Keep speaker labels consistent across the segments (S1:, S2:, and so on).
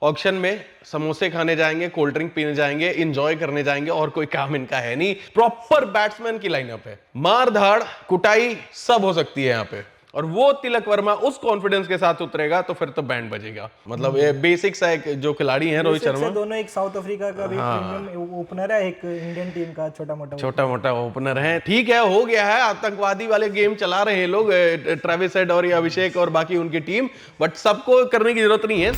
S1: Auction में समोसे खाने जाएंगे, कोल्ड ड्रिंक पीने जाएंगे, इंजॉय करने जाएंगे और कोई काम इनका है नहीं। प्रॉपर बैट्समैन की लाइनअप है, मार धाड़ कुटाई सब हो सकती है यहाँ पे। और वो तिलक वर्मा उस कॉन्फिडेंस के साथ उतरेगा तो फिर तो बैंड बजेगा। मतलब ये बेसिक्स है, जो खिलाड़ी हैं रोहित शर्मा
S2: दोनों, एक साउथ अफ्रीका का भी प्रीमियम ओपनर है, एक इंडियन टीम का छोटा मोटा
S1: ओपनर है। ठीक है, हो गया है, आतंकवादी वाले गेम चला रहे हैं लोग, ट्रेविस हेड और ये अभिषेक और बाकी उनकी टीम, बट सबको करने की जरूरत नहीं है।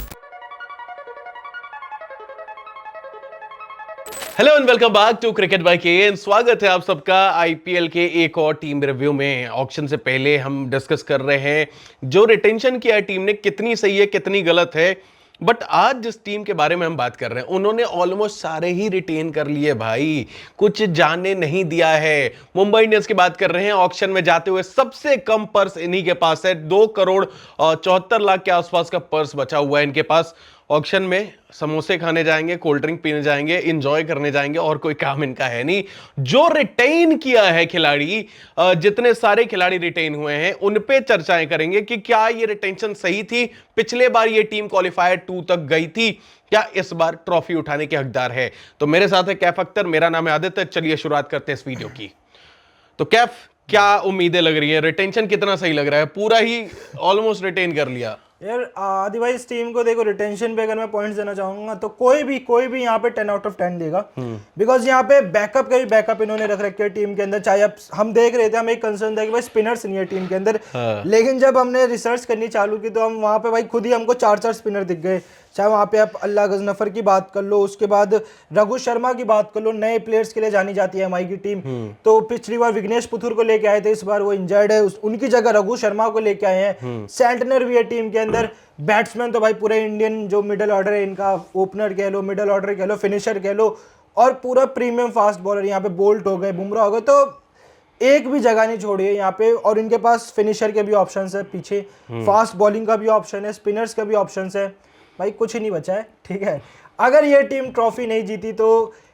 S1: Hello and welcome back to cricket by KN. स्वागत है आप सबका आईपीएल के एक और टीम रिव्यू में। ऑक्शन से पहले हम डिस्कस कर रहे हैं जो रिटेंशन किया है टीम ने, कितनी सही है कितनी गलत है। बट आज जिस टीम के बारे में हम बात कर रहे हैं उन्होंने ऑलमोस्ट सारे ही रिटेन कर लिए भाई, कुछ जाने नहीं दिया है। मुंबई इंडियंस की बात कर रहे हैं, ऑक्शन में जाते हुए सबसे कम पर्स इन्हीं के पास है। 2 करोड़ 74 लाख के आसपास का पर्स बचा हुआ है इनके पास। ऑक्शन में समोसे खाने जाएंगे, कोल्ड ड्रिंक पीने जाएंगे, इंजॉय करने जाएंगे और कोई काम इनका है नहीं। जो रिटेन किया है खिलाड़ी, जितने सारे खिलाड़ी रिटेन हुए हैं उन पे चर्चाएं करेंगे कि क्या ये रिटेंशन सही थी। पिछले बार ये टीम क्वालिफायर 2 तक गई थी, क्या इस बार ट्रॉफी उठाने के हकदार है। तो मेरे साथ है कैफ अख्तर, मेरा नाम है आदित्य। चलिए शुरुआत करते हैं इस वीडियो की। तो कैफ, क्या उम्मीदें लग रही है, रिटेंशन कितना सही लग रहा है? पूरा ही ऑलमोस्ट रिटेन कर लिया
S2: यार। आदि भाई, इस टीम को देखो, रिटेंशन पे अगर मैं पॉइंट्स देना चाहूंगा तो कोई भी यहाँ पे 10 आउट ऑफ 10 देगा। बिकॉज यहाँ पे बैकअप का भी बैकअप इन्होंने रख रखे टीम के अंदर। चाहे अब हम देख रहे थे, हमें एक कंसर्न था कि भाई स्पिनर्स नहीं है टीम के अंदर। लेकिन जब हमने रिसर्च करनी चालू की तो हम वहाँ पे भाई खुद ही हमको 4 स्पिनर दिख गए। चाहे वहाँ पे आप अल्लाह गजनफर की बात कर लो, उसके बाद रघु शर्मा की बात कर लो, नए प्लेयर्स के लिए जानी जाती है एमआई की टीम। तो पिछली बार विघ्नेश पुथुर को लेके आए थे, इस बार वो इंजर्ड है, उनकी जगह रघु शर्मा को लेके आए हैं। सेंटनर भी है टीम के अंदर। बैट्समैन तो भाई पूरे इंडियन जो मिडिल ऑर्डर है इनका, ओपनर कह लो, मिडिल ऑर्डर कह लो, फिनिशर कह लो, और पूरा प्रीमियम फास्ट बॉलर। यहाँ पे बोल्ट हो गए, बुमराह हो गए, तो एक भी जगह नहीं छोड़ी है यहाँ पे। और इनके पास फिनिशर के भी ऑप्शंस है पीछे, फास्ट बॉलिंग का भी ऑप्शन है, स्पिनर्स का भी ऑप्शंस है। भाई कुछ ही नहीं बचा है, ठीक है। अगर ये टीम ट्रॉफी नहीं जीती तो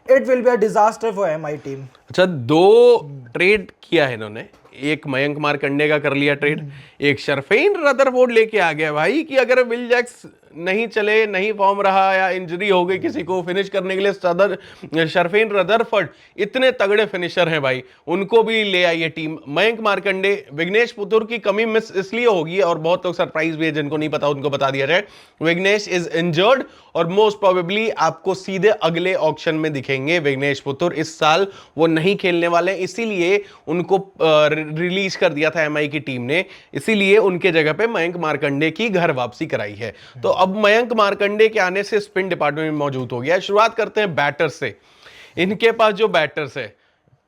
S2: it will be a disaster for MI team.
S1: अच्छा, 2 ट्रेड किया है इन्होंने। एक मयंक मार्कंडे का कर लिया ट्रेड, एक शरफेन रदरफोर्ड लेके आ गया भाई कि अगर विल जैक्स नहीं चले, नहीं फॉर्म रहा या इंजरी हो गई किसी को फिनिश करने के लिए, शरफेन रदरफोर्ड इतने तगड़े फिनिशर हैं भाई, उनको भी ले आई है टीम। मयंक मार्कंडे, विघ्नेश पुथुर की कमी मिस इसलिए होगी और बहुत लोग सरप्राइज भी है, जिनको नहीं पता उनको बता दिया जाए। विघ्नेश इज इंजर्ड और मोस्ट प्रोबेबली आपको सीधे अगले ऑक्शन में दिखेंगे विघ्नेश पुथुर। इस साल वो नहीं खेलने वाले, इसीलिए उनको रिलीज कर दिया था एमआई की टीम ने, इसीलिए उनके जगह पे मयंक मार्कंडे की घर वापसी कराई है। तो अब मयंक मार्कंडे के आने से स्पिन डिपार्टमेंट मौजूद हो गया है। शुरुआत करते हैं बैटर्स से। इनके पास जो बैटर्स है,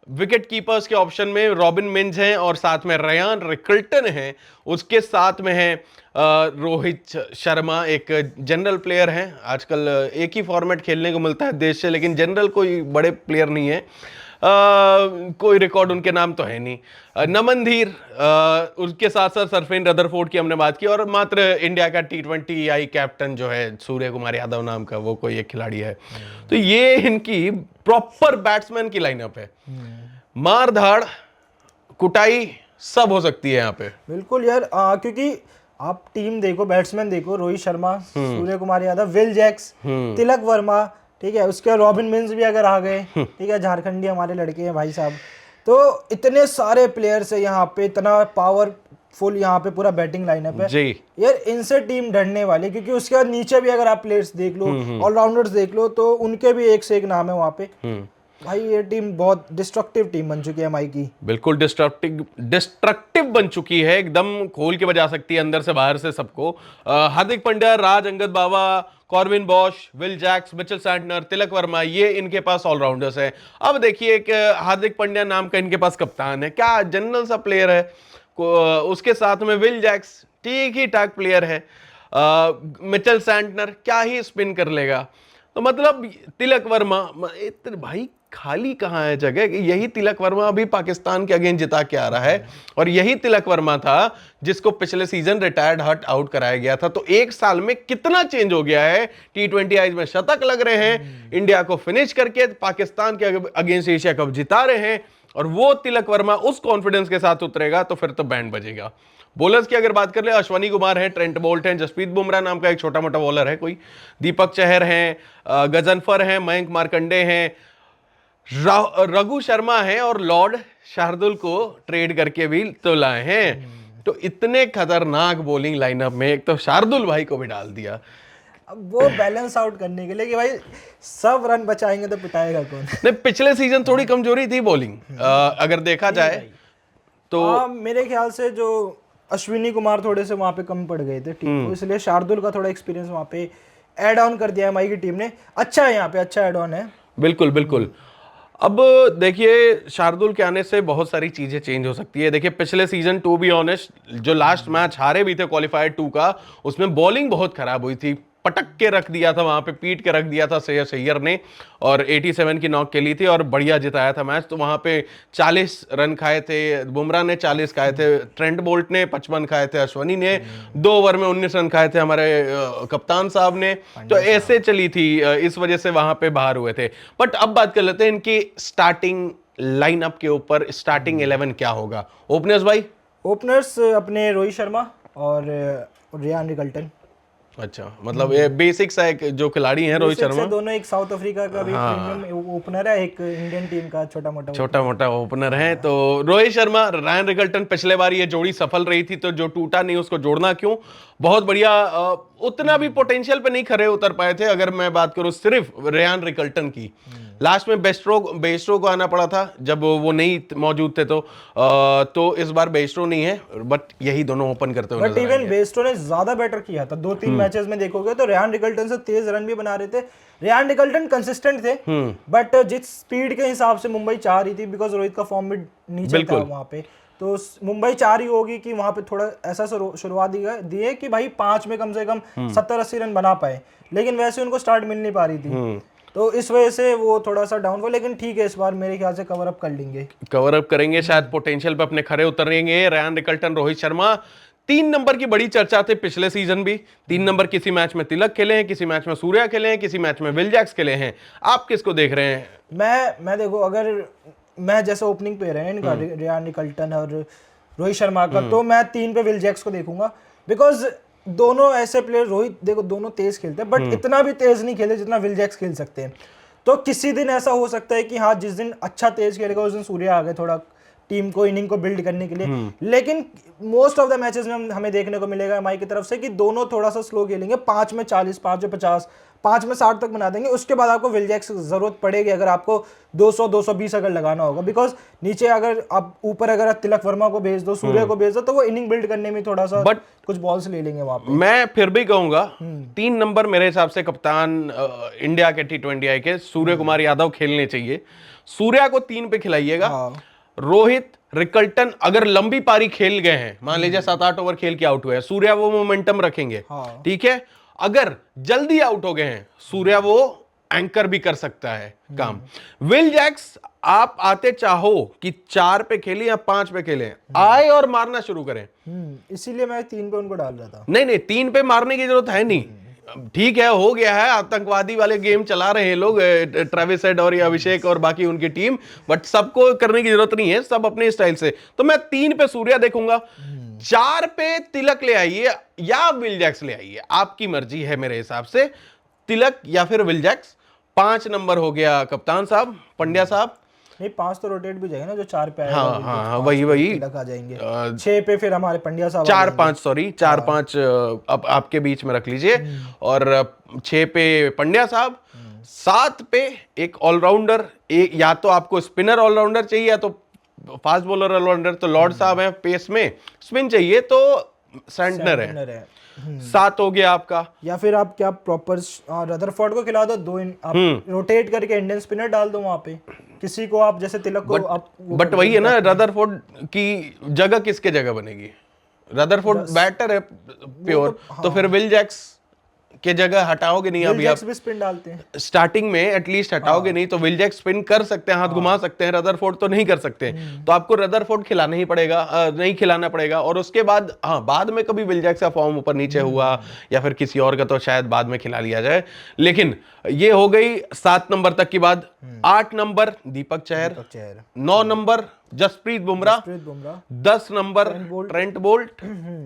S1: विकेट कीपर्स के ऑप्शन में रॉबिन मिंज हैं और साथ में रयान रिकल्टन हैं। उसके साथ में है रोहित शर्मा, एक जनरल प्लेयर हैं। आजकल एक ही फॉर्मेट खेलने को मिलता है देश से, लेकिन जनरल कोई बड़े प्लेयर नहीं है। कोई रिकॉर्ड उनके नाम तो है नहीं। नमन धीर, उसके साथ साथ सरफेन रदरफोर्ड की हमने बात की, और मात्र इंडिया का T20 आई कैप्टन जो है सूर्य कुमार यादव नाम का, वो कोई एक खिलाड़ी है। तो ये इनकी प्रॉपर बैट्समैन की लाइनअप है। मार धाड़ कुटाई सब हो सकती है यहाँ पे।
S2: बिल्कुल यार, क्योंकि आप टीम देखो, बैट्समैन देखो, रोहित शर्मा, सूर्य कुमार यादव, विल जैक्स, तिलक वर्मा, ठीक है, उसके रॉबिन मिंस भी अगर आ गए, ठीक है, झारखंडी हमारे लड़के हैं भाई साहब। तो इतने सारे प्लेयर्स है यहाँ पे, इतना पावरफुल यहाँ पे पूरा बैटिंग लाइनअप है
S1: जी।
S2: यार। इनसे टीम डरने वाली, क्योंकि उसके बाद नीचे भी अगर आप प्लेयर्स देख लो, ऑलराउंडर्स देख लो, तो उनके भी एक से एक नाम है वहाँ पे। भाई ये टीम बहुत डिस्ट्रक्टिव टीम बन चुकी है एमआई की।
S1: बिल्कुल डिस्ट्रक्टिव बन चुकी है, एकदम खोल के बजा सकती है अंदर से बाहर से सबको। Hardik Pandya, Raj Angad Bawa, Corbin Bosch, Will Jacks, Mitchell Santner, Tilak Varma, ये इनके पास ऑलराउंडर्स हैं। अब देखिए एक हार्दिक पांड्या नाम का इनके पास कप्तान है, क्या जनरल सा प्लेयर है। उसके साथ में विल जैक्स ठीक ही ठाक प्लेयर है। मिचेल सैंटनर क्या ही स्पिन कर लेगा। तो मतलब तिलक वर्मा, भाई खाली कहाँ है जगह। यही तिलक वर्मा अभी पाकिस्तान के अगेंस्ट जिता के आ रहा है, और यही तिलक वर्मा था जिसको पिछले सीजन रिटायर्ड हट आउट कराया गया था। तो एक साल में कितना चेंज हो गया है। T20 आईज में शतक लग रहे हैं, इंडिया को फिनिश करके पाकिस्तान के अगेंस्ट एशिया कप जिता रहे हैं, और वो तिलक वर्मा उस कॉन्फिडेंस के साथ उतरेगा तो फिर तो बैंड बजेगा। बॉलर्स की अगर बात कर ले, अश्वनी कुमार है, ट्रेंट बोल्ट है, जसप्रीत बुमराह नाम का एक छोटा मोटा बॉलर है कोई, दीपक चहर है, गजनफर है, मयंक मार्कंडे हैं, रघु शर्मा है और लॉर्ड शार्दुल को ट्रेड करके भी तो लाए हैं। तो इतने खतरनाक बॉलिंग लाइनअप में एक तो शार्दुल भाई को भी डाल दिया।
S2: अब वो बैलेंस आउट करने के लिए कि भाई सब रन बचाएंगे तो पिटाएगा कौन।
S1: नहीं, पिछले सीजन थोड़ी कमजोरी थी बॉलिंग, अगर देखा जाए तो
S2: मेरे ख्याल से जो अश्विनी कुमार थोड़े से वहां पे कम पड़ गए थे टीम को, इसलिए शार्दुल का थोड़ा एक्सपीरियंस वहां पे ऐड ऑन कर दिया एमआई की टीम ने। अच्छा है, यहाँ पे अच्छा ऐड ऑन है।
S1: बिल्कुल बिल्कुल। अब देखिए, शार्दुल के आने से बहुत सारी चीजें चेंज हो सकती है। देखिए, पिछले सीजन टू बी ऑनेस्ट जो लास्ट मैच हारे भी थे क्वालिफायर 2 का, उसमें बॉलिंग बहुत खराब हुई थी, पटक के रख दिया था वहां पे, पीट के रख दिया था श्रेयस अय्यर ने और 87 की नॉक खेली थी और बढ़िया जिताया था मैच। तो वहां पे 40 रन खाए थे, बुमराह ने 40 खाए थे, ट्रेंट बोल्ट ने 55 खाए थे, अश्वनी ने 2 ओवर में 19 रन खाए थे, हमारे कप्तान साहब ने। तो ऐसे चली थी, इस वजह से वहां पे बाहर हुए थे। बट अब बात कर लेते हैं इनकी स्टार्टिंग लाइनअप के ऊपर। स्टार्टिंग 11 क्या होगा ओपनर्स भाई?
S2: ओपनर्स अपने रोहित शर्मा और रियान रिकल्टन।
S1: अच्छा, मतलब ये बेसिक्स है जो खिलाड़ी हैं रोहित शर्मा,
S2: दोनों एक साउथ अफ्रीका का भी प्रीमियम ओपनर है, एक इंडियन टीम का छोटा मोटा
S1: ओपनर है। तो रोहित शर्मा, रायन रिकल्टन, पिछले बार ये जोड़ी सफल रही थी तो जो टूटा नहीं उसको जोड़ना क्यों, बहुत बढ़िया। उतना भी पोटेंशियल पे नहीं खरे उतर पाए थे। अगर मैं बात करूं सिर्फ रेयान रिकल्टन की, लास्ट में बेस्ट्रो को आना पड़ा था जब वो नहीं मौजूद थे। तो इस बार बेस्ट्रो नहीं है, बट यही दोनों ओपन करते हुए
S2: बट इवन बेस्ट्रो ने ज्यादा बेटर किया था 2-3 मैचेस में देखोगे तो। रेयान रिकल्टन से तेज रन भी बना रहे थे। रेयान रिकल्टन कंसिस्टेंट थे, बट जिस स्पीड के हिसाब से मुंबई चाह रही थी, बिकॉज रोहित का फॉर्म भी नीचे था वहां पे, तो मुंबई चाह रही होगी कि वहां पे थोड़ा ऐसा शुरुआत दी है कि भाई 5 में कम से कम 70-80 रन बना पाए, लेकिन वैसे उनको स्टार्ट मिल नहीं पा रही थी। तो इस वजह से वो थोड़ा सा डाउन हुआ, लेकिन ठीक है, इस बार मेरे ख्याल से कवर अप कर लेंगे,
S1: कवर अप करेंगे, शायद पोटेंशियल पे अपने खरे उतरेंगे। Ryan Rickelton, Rohit Sharma. 3 number की बड़ी चर्चा थी पिछले सीजन भी। 3 नंबर किसी मैच में तिलक खेले हैं, किसी मैच में सूर्या खेले हैं, किसी मैच में विल जैक्स खेले हैं। आप किसको देख रहे हैं?
S2: मैं देखो, अगर मैं जैसे ओपनिंग पे रहे इनका रेयान रिकल्टन और रोहित शर्मा का, तो मैं 3 पे विल जैक्स को देखूंगा। बिकॉज दोनों ऐसे प्लेयर, रोहित देखो दोनों तेज खेलते हैं, बट इतना भी तेज नहीं खेलते जितना विल जैक्स खेल सकते हैं। तो किसी दिन ऐसा हो सकता है कि हाँ, जिस दिन अच्छा तेज खेलेगा उस दिन सूर्या आ गए थोड़ा टीम को, इनिंग को बिल्ड करने के लिए। लेकिन मोस्ट ऑफ द मैचेस में हमें देखने को मिलेगा एमआई की तरफ से कि दोनों थोड़ा सा स्लो खेलेंगे। 5 में 40, 5 में 50, 5 में 60 तक बना देंगे। उसके बाद आपको विल जैक्स जरूरत पड़ेगी अगर आपको 200-220 अगर लगाना होगा। बिकॉज नीचे अगर आप ऊपर अगर आप तिलक वर्मा को भेज दो, सूर्य को भेज दो, तो वो इनिंग बिल्ड करने में थोड़ा सा कुछ बॉल्स ले लेंगे वहां पे।
S1: मैं फिर भी कहूंगा 3 नंबर मेरे हिसाब से कप्तान इंडिया के T20I के सूर्य कुमार यादव खेलने चाहिए। सूर्या को 3 पे खिलाइएगा। रोहित, रिकल्टन अगर लंबी पारी खेल गए हैं, मान लीजिए 7-8 ओवर खेल के आउट हुए हैं, सूर्या वो मोमेंटम रखेंगे, ठीक है। अगर जल्दी आउट हो गए हैं, सूर्या वो एंकर भी कर सकता है काम। विल जैक्स, आप आते चाहो कि 4 पे खेलें या 5 पे खेलें, आए और मारना शुरू करें।
S2: इसीलिए मैं 3 पे उनको डाल रहा था।
S1: नहीं, 3 पे मारने की जरूरत है नहीं। ठीक है, हो गया है, आतंकवादी वाले गेम चला रहे हैं लोग, ट्रेविस हेड और अभिषेक और बाकी उनकी टीम, बट सबको करने की जरूरत नहीं है, सब अपने स्टाइल से। तो मैं 3 पे सूर्या देखूंगा, 4 पे तिलक ले आइए या विल जैक्स ले आइए, आपकी मर्जी है मेरे हिसाब से, तिलक या फिर विल जैक्स। 5 नंबर हो गया कप्तान साहब, पंड्या साहब।
S2: नहीं, 5 तो रोटेट भी जाएगा ना, जो 4 पे आएगा।
S1: हाँ, वही
S2: तिलक आ जाएंगे। 6 पे फिर हमारे पंड्या साहब।
S1: 4-5 अब आपके बीच में रख लीजिए। और 6 पे पंड्या साहब, 7 पे एक ऑलराउंडर, या तो आपको स्पिनर ऑलराउंडर चाहिए या तो फास्ट बॉलर ऑलराउंडर। तो लॉर्ड साहब हैं पेस में, स्पिन चाहिए तो सैंटनर है। 7 हो गया आपका।
S2: या फिर आप क्या प्रॉपर रदरफोर्ड को खिला दो, 2 आप रोटेट करके इंडियन स्पिनर डाल दो वहां पे, किसी को आप जैसे तिलक को आप।
S1: बट वही है ना, रदरफोर्ड की जगह किसके जगह बनेगी? रदरफोर्ड बैटर है प्योर, तो फिर विल जैक्स के जगह हटाओगे नहीं। अभी आप
S2: भी स्पिन डालते हैं
S1: स्टार्टिंग में, एटलीस्ट हटाओगे नहीं तो विल जैक्स स्पिन कर सकते हैं, हाथ घुमा सकते हैं, रदरफोर्ड तो नहीं कर सकते। तो आपको रदरफोर्ड खिलाना ही पड़ेगा, नहीं खिलाना पड़ेगा। और उसके बाद बाद में कभी विल जैक्स का फॉर्म ऊपर नीचे हुआ या फिर किसी और का, तो शायद बाद में खिला लिया जाए। लेकिन ये हो गई 7 नंबर तक की बात। 8 number Deepak Chahar, 9 number Jasprit Bumrah, 10 number Trent Boult,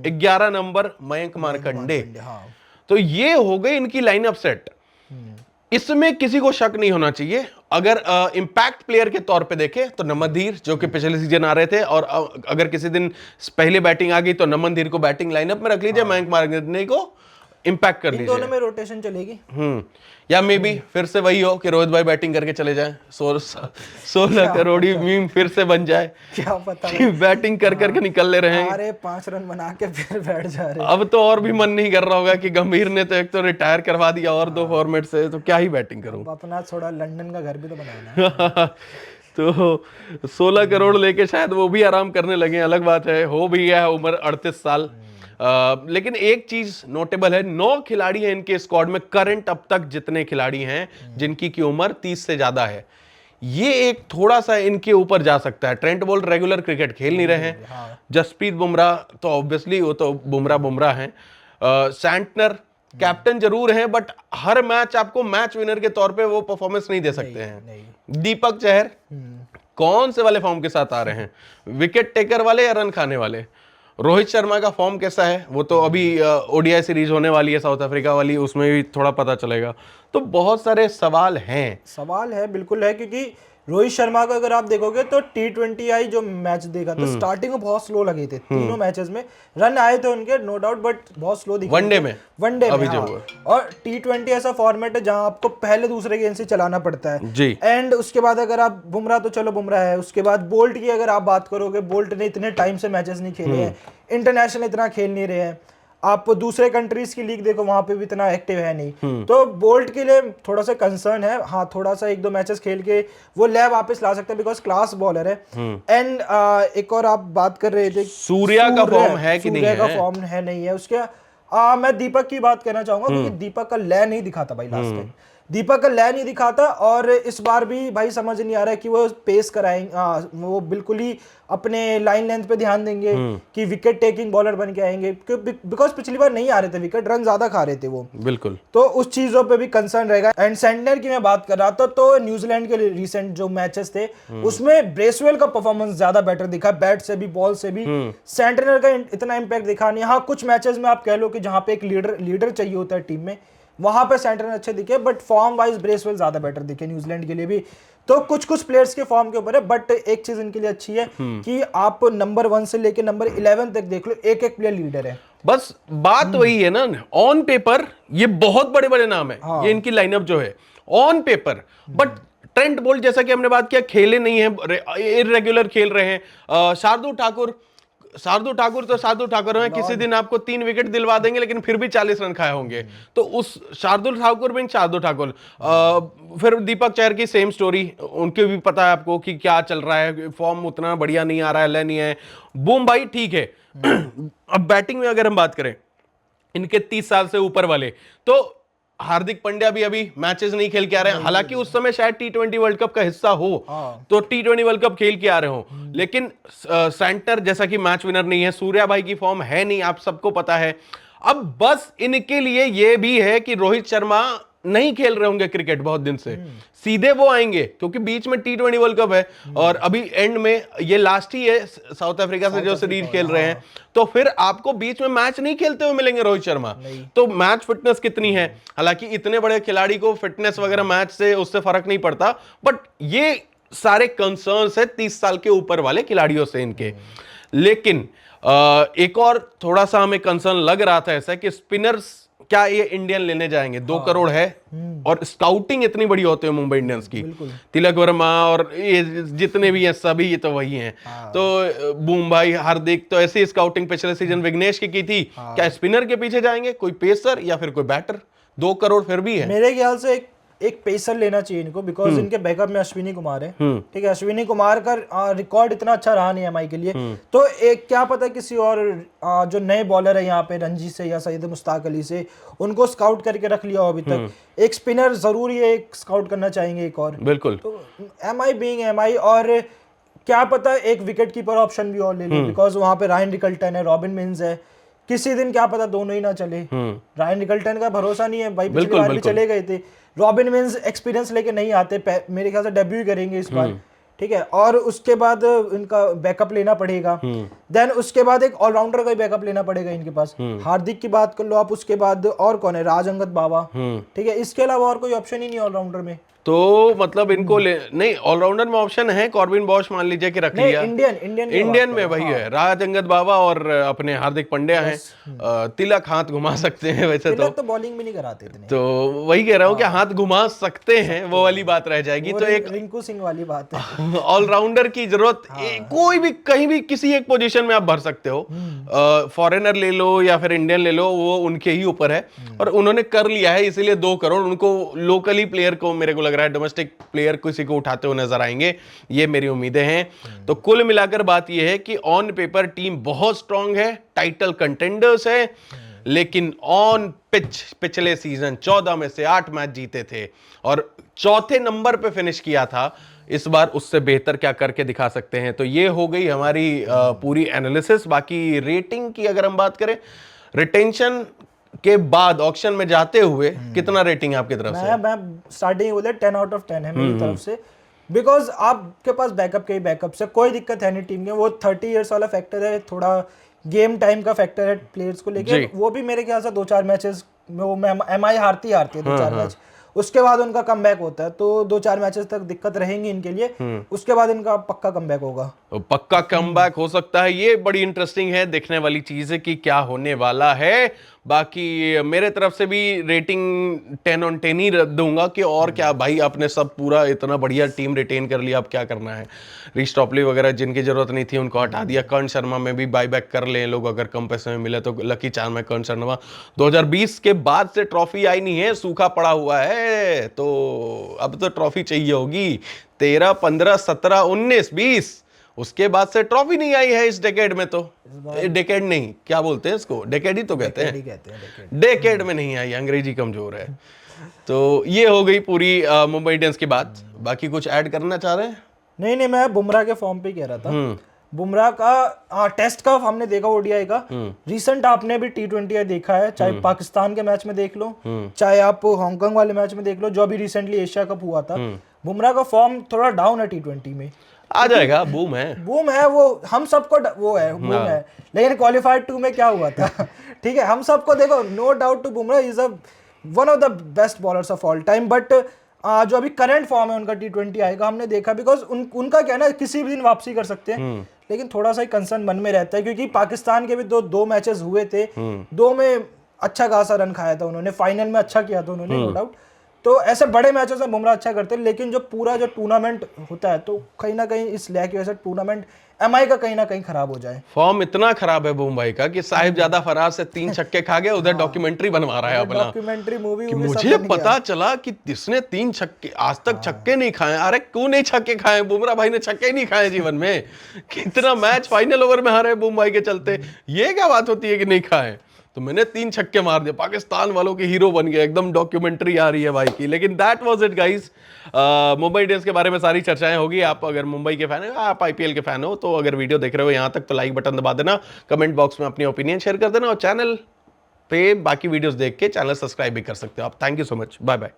S1: 11 number Mayank Markande.
S2: हाँ।
S1: तो ये हो गई इनकी लाइनअप सेट। इसमें किसी को शक नहीं होना चाहिए। अगर इंपैक्ट प्लेयर के तौर पे देखें तो नमन धीर, जो कि पिछले सीजन आ रहे थे, और अगर किसी दिन पहले बैटिंग आ गई तो नमन धीर को बैटिंग लाइनअप में रख लीजिए, मयंक मार्कंडे को इंपैक्ट कर लीजिए।
S2: दोनों में रोटेशन चलेगी।
S1: या मे बी फिर से वही हो कि रोहित भाई बैटिंग करके चले जाएं, 16 करोड़ी मीम फिर से बन जाए,
S2: क्या पता
S1: बैटिंग कर करके निकल ले रहे हैं।
S2: अरे 5 रन बना के फिर बैठ जा रहे।
S1: अब तो और भी मन नहीं कर रहा होगा कि गंभीर ने तो एक तो रिटायर करवा दिया और 2 फॉर्मेट से, तो क्या ही बैटिंग करूं।
S2: अपना थोड़ा लंदन का घर भी तो बनाना है।
S1: तो 16 करोड़ लेके शायद वो भी आराम करने लगे, अलग बात है। हो भी गया है उम्र 38 साल। लेकिन एक चीज नोटेबल है, 9 खिलाड़ी हैं इनके स्क्वाड में करंट अब तक जितने खिलाड़ी हैं जिनकी की उम्र 30 से ज्यादा है। ये एक थोड़ा सा इनके ऊपर जा सकता है। ट्रेंट बोल्ट रेगुलर क्रिकेट खेल नहीं रहे हैं। जसप्रीत बुमराह तो ऑब्वियसली वो तो बुमराह हैं। सैंटनर कैप्टन जरूर हैं, बट हर मैच आपको मैच विनर के तौर पे वो परफॉर्मेंस नहीं दे सकते हैं। दीपक चहर कौन से वाले फॉर्म के साथ आ रहे हैं, विकेट टेकर वाले या रन खाने वाले। रोहित शर्मा का फॉर्म कैसा है, वो तो अभी ओडीआई सीरीज होने वाली है साउथ अफ्रीका वाली, उसमें भी थोड़ा पता चलेगा। तो बहुत सारे सवाल हैं।
S2: बिल्कुल है, क्योंकि रोहित शर्मा का अगर आप देखोगे तो T20I जो मैच देखा था, स्टार्टिंग में बहुत स्लो लगे थे। तीनों मैचेस में रन आए थे उनके, नो डाउट, बट बहुत स्लो दिखे
S1: वनडे में
S2: अभी हाँ। और T20 ऐसा फॉर्मेट है जहां आपको पहले दूसरे गेंद से चलाना पड़ता है
S1: जी।
S2: एंड उसके बाद अगर आप बुमराह, तो चलो बुमराह है, उसके बाद बोल्ट की अगर आप बात करोगे, बोल्ट ने इतने टाइम से मैचेस नहीं खेले हैं, इंटरनेशनल इतना खेल नहीं रहे हैं। आप दूसरे कंट्रीज की लीग देखो, वहां पे भी इतना एक्टिव है नहीं। तो बोल्ट के लिए थोड़ा सा कंसर्न है। हाँ, थोड़ा सा 1-2 मैचेस खेल के वो लैब वापस ला सकते हैं, बिकॉज क्लास बॉलर है। एंड एक और आप बात कर रहे थे,
S1: सूर्या का फॉर्म है कि नहीं है?
S2: सूर्या का फॉर्म है, नहीं है उसके। मैं दीपक की बात करना चाहूंगा, क्योंकि दीपक का लय नहीं दिखाता भाई लास्ट टाइम। दीपक का लय नहीं दिखाता, और इस बार भी भाई समझ नहीं आ रहा है कि वो पेस कराएंगे, वो बिल्कुल ही अपने लाइन लेंथ पे ध्यान देंगे कि विकेट टेकिंग बॉलर बन के आएंगे, बिकॉज पिछली बार नहीं आ रहे थे विकेट, रन ज्यादा खा रहे थे वो।
S1: बिल्कुल,
S2: तो उस चीजों पे भी कंसर्न रहेगा। एंड सेंटनर की मैं बात कर रहा था, तो न्यूजीलैंड के रिसेंट जो मैचेस थे उसमें ब्रेसवेल का परफॉर्मेंस ज्यादा बेटर दिखा, बैट से भी बॉल से भी। सेंटनर का इतना इम्पैक्ट दिखा नहीं। हाँ, कुछ मैचेस में आप कह लो कि जहां पे एक लीडर चाहिए होता है टीम में, वहां पे सेंटनर अच्छे दिखे, बट फॉर्म वाइज ब्रेसवेल ज्यादा बेटर दिखे न्यूजीलैंड के लिए भी। तो कुछ प्लेयर्स के फॉर्म के ऊपर है, बट एक चीज इनके लिए अच्छी है कि आप नंबर 1 से लेकर नंबर 11 तक देख लो, एक प्लेयर लीडर है।
S1: बस बात वही है ना, ऑन पेपर ये बहुत बड़े बड़े नाम है। ये इनकी लाइनअप जो है on paper, but Trent Boult जैसा कि हमने बात किया, खेले नहीं है, इरेगुलर खेल रहे हैं। शार्दुल ठाकुर है, किसी दिन आपको 3 विकेट दिलवा देंगे, लेकिन फिर भी 40 रन खाए होंगे। तो उस शार्दुल ठाकुर फिर दीपक चहर की सेम स्टोरी, उनके भी पता है आपको कि क्या चल रहा है, फॉर्म उतना बढ़िया नहीं आ रहा है, नहीं है। बूम भाई ठीक है। अब बैटिंग में अगर हम बात करें इनके 30 साल से ऊपर वाले, तो हार्दिक पांड्या भी अभी मैचेस नहीं खेल के आ रहे हैं, हालांकि उस समय शायद T20 वर्ल्ड कप का हिस्सा हो, तो T20 वर्ल्ड कप खेल के आ रहे हो, लेकिन सैंटनर जैसा कि मैच विनर नहीं है, सूर्या भाई की फॉर्म है नहीं, आप सबको पता है। अब बस इनके लिए यह भी है कि रोहित शर्मा नहीं खेल रहे होंगे क्रिकेट बहुत दिन से, सीधे वो आएंगे, क्योंकि बीच में T20 वर्ल्ड कप है और अभी एंड में ये लास्ट ही है साउथ अफ्रीका से जो सीरीज खेल रहे हैं, तो फिर आपको बीच में मैच नहीं खेलते हुए मिलेंगे रोहित शर्मा। तो मैच फिटनेस कितनी है, हालांकि इतने बड़े खिलाड़ी को फिटनेस वगैरह मैच से उससे फर्क नहीं पड़ता, बट ये सारे कंसर्न्स है 30 साल के ऊपर वाले खिलाड़ियों से इनके। लेकिन एक और थोड़ा सा हमें कंसर्न लग रहा था ऐसा कि स्पिनर्स क्या ये इंडियन लेने जाएंगे, 2 करोड़ है और स्काउटिंग इतनी बड़ी होती है मुंबई इंडियंस की, तिलक वर्मा और ये जितने भी हैं सभी ये तो वही हैं। तो बूम भाई, हार्दिक, तो ऐसी स्काउटिंग पिछले सीजन विघ्नेश की थी। क्या स्पिनर के पीछे जाएंगे, कोई पेसर या फिर कोई बैटर? 2 करोड़ फिर भी है।
S2: मेरे ख्याल से एक पेसर लेना चाहिए इनको, बिकॉज इनके बैकअप में अश्विनी कुमार है। ठीक है, अश्विनी कुमार का रिकॉर्ड इतना अच्छा रहा नहीं एमआई के लिए, तो एक क्या पता किसी और जो नए बॉलर है यहाँ पे रणजी से या सईद मुश्ताक अली से, उनको स्काउट करके रख लिया हो अभी तक। एक स्पिनर जरूरी है, एक स्काउट करना चाहेंगे एक और।
S1: बिल्कुल,
S2: तो एमआई बीइंग एमआई, और क्या पता एक विकेट कीपर ऑप्शन भी और ले ले, बिकॉज वहां पे रायन रिकल्टन है, रॉबिन मिन्स है, किसी दिन क्या पता दोनों ही ना चले। रायन रिकल्टन का भरोसा नहीं है भाई, पिछली बार भी चले गए थे। रॉबिन मिन्स एक्सपीरियंस लेके नहीं आते, मेरे ख्याल से डेब्यू करेंगे इस बार। ठीक है, और उसके बाद इनका बैकअप लेना पड़ेगा। देन उसके बाद एक ऑलराउंडर का ही बैकअप लेना पड़ेगा इनके पास। हार्दिक की बात कर लो आप, उसके बाद और कौन है, राजअंगत बाबा, ठीक है, इसके अलावा और कोई ऑप्शन ही नहीं ऑलराउंडर में।
S1: तो मतलब इनको नहीं, ऑलराउंडर में ऑप्शन है, कॉर्बिन बॉश मान लीजिए कि रख लिया। इंडियन में वही है, राज अंगद बाबा और अपने हार्दिक पांड्या हैं। तिलक हाथ घुमा सकते हैं वैसे
S2: तो बॉलिंग भी नहीं कराते इतने,
S1: तो वही कह रहा हूँ कि हाथ घुमा सकते हैं, वो वाली बात रह जाएगी। तो एक
S2: रिंकू सिंह वाली बात है।
S1: ऑलराउंडर की जरूरत कोई भी कहीं भी किसी एक पोजीशन में आप भर सकते हो। फॉरेनर ले लो या फिर इंडियन ले लो, वो उनके ही ऊपर है। और उन्होंने कर लिया है, इसीलिए 2 करोड़ उनको लोकली प्लेयर को, मेरे को लग रहा है डोमेस्टिक प्लेयर किसी को उठाते हुए नजर आएंगे, ये मेरी उम्मीदें हैं। तो कुल मिलाकर बात यह है कि ऑन पेपर टीम बहुत स्ट्रांग है, टाइटल कंटेंडर्स है, लेकिन ऑन पिच पिछले सीजन 14 में से 8 मैच जीते थे और चौथे नंबर पे फिनिश किया था। इस बार उससे बेहतर क्या करके दिखा सकते हैं। तो ये हो गई हमारी पूरी एनालिसिस। बाकी रेटिंग की अगर हम बात करें, रिटेंशन के बाद ऑक्शन में जाते हुए कितना रेटिंग है आपकी तरफ से?
S2: मैं स्टार्टिंग बोले 10 आउट ऑफ 10 है मेरी तरफ से, बिकॉज आपके पास बैकअप के ही बैकअप से कोई दिक्कत है नहीं टीम में। वो 30 इयर्स वाला फैक्टर है, थोड़ा गेम टाइम का फैक्टर है प्लेयर्स को लेके, वो भी मेरे ख्याल से 2-4 मैचेस में वो एमआई हारती है 2-4 मैच, उसके बाद उनका कमबैक होता है। तो 2-4 मैचेस तक दिक्कत रहेंगी इनके लिए, उसके बाद इनका पक्का कमबैक होगा।
S1: पक्का कमबैक हो सकता है। ये बड़ी इंटरेस्टिंग है, देखने वाली चीज है कि क्या होने वाला है। बाकी मेरे तरफ से भी रेटिंग 10 on 10 ही दूंगा कि और क्या भाई, आपने सब पूरा इतना बढ़िया टीम रिटेन कर लिया, अब क्या करना है। रीच टॉपली वगैरह जिनकी जरूरत नहीं थी उनको हटा दिया। कर्ण शर्मा में भी बाईबैक कर लें लोग, अगर कम पैसे में मिले तो। लकी चार्म में कर्ण शर्मा 2020 के बाद से ट्रॉफी आई नहीं है, सूखा पड़ा हुआ है, तो अब तो ट्रॉफी चाहिए होगी। 13, 15, 17, 19, 20 उसके बाद से ट्रॉफी नहीं आई है इस डेकेड में। तो डेकेड नहीं, क्या बोलते हैं इसको, डेकेड ही तो कहते हैं। डेकेड में नहीं आई, अंग्रेजी कमजोर है। तो ये हो गई पूरी मुंबई इंडियंस की बात। बाकी कुछ ऐड करना चाह रहे हैं?
S2: नहीं, मैं बुमराह के फॉर्म पे कह रहा था। बुमराह का टेस्ट का हमने देखा, ओडीआई का रिसेंट आपने भी T20 देखा है, चाहे पाकिस्तान के मैच में देख लो, चाहे आप हांगकांग वाले मैच में देख लो, जो अभी रिसेंटली एशिया कप हुआ था। बुमराह का फॉर्म थोड़ा डाउन है T20 में,
S1: आ जाएगा, बूम है
S2: वो हम सबको वो है, बूम है। लेकिन क्वालिफाइड 2 में क्या हुआ था? ठीक है, हम सबको देखो, no doubt to Bumrah is one of the best bowlers of all time, but जो अभी करंट फॉर्म है उनका T20 आएगा, हमने देखा, बिकॉज उनका क्या ना, किसी भी दिन वापसी कर सकते हैं। लेकिन थोड़ा सा ही कंसर्न मन में रहता है, क्योंकि पाकिस्तान के भी दो मैचेस हुए थे, 2 में अच्छा खासा रन खाया था उन्होंने, फाइनल में अच्छा किया था उन्होंने, नो डाउट। तो ऐसे बड़े मैचेस में बुमराह अच्छा करते हैं, लेकिन जो पूरा जो टूर्नामेंट होता है, तो कहीं ना कहीं इस लैग की वजह से टूर्नामेंट एमआई का कहीं ना कहीं खराब हो जाए।
S1: फॉर्म इतना खराब है बुमराह का कि साहिबजादा फराज से 3 छक्के खा गया, उधर डॉक्यूमेंट्री बनवा रहा है अपना,
S2: डॉक्यूमेंट्री मूवी।
S1: मुझे पता चला कि इसने 3 छक्के, आज तक छक्के नहीं खाए। अरे क्यों नहीं छक्के खाए? बुमराह भाई ने छक्के नहीं खाए जीवन में। कितना मैच फाइनल ओवर में हारे बुमराह के चलते, ये क्या बात होती है कि नहीं खाए? तो मैंने 3 छक्के मार दिए, पाकिस्तान वालों के हीरो बन गए, एकदम डॉक्यूमेंट्री आ रही है भाई की। लेकिन that was it guys. Mumbai Indians के बारे में सारी चर्चाएं होगी। आप अगर मुंबई के फैन हो, आप आईपीएल के फैन हो, तो अगर वीडियो देख रहे हो यहां तक तो लाइक बटन दबा देना, कमेंट बॉक्स में अपनी ओपिनियन शेयर कर देना, और चैनल पे बाकी वीडियोस देख के चैनल सब्सक्राइब भी कर सकते हो आप। Thank you so much, bye bye.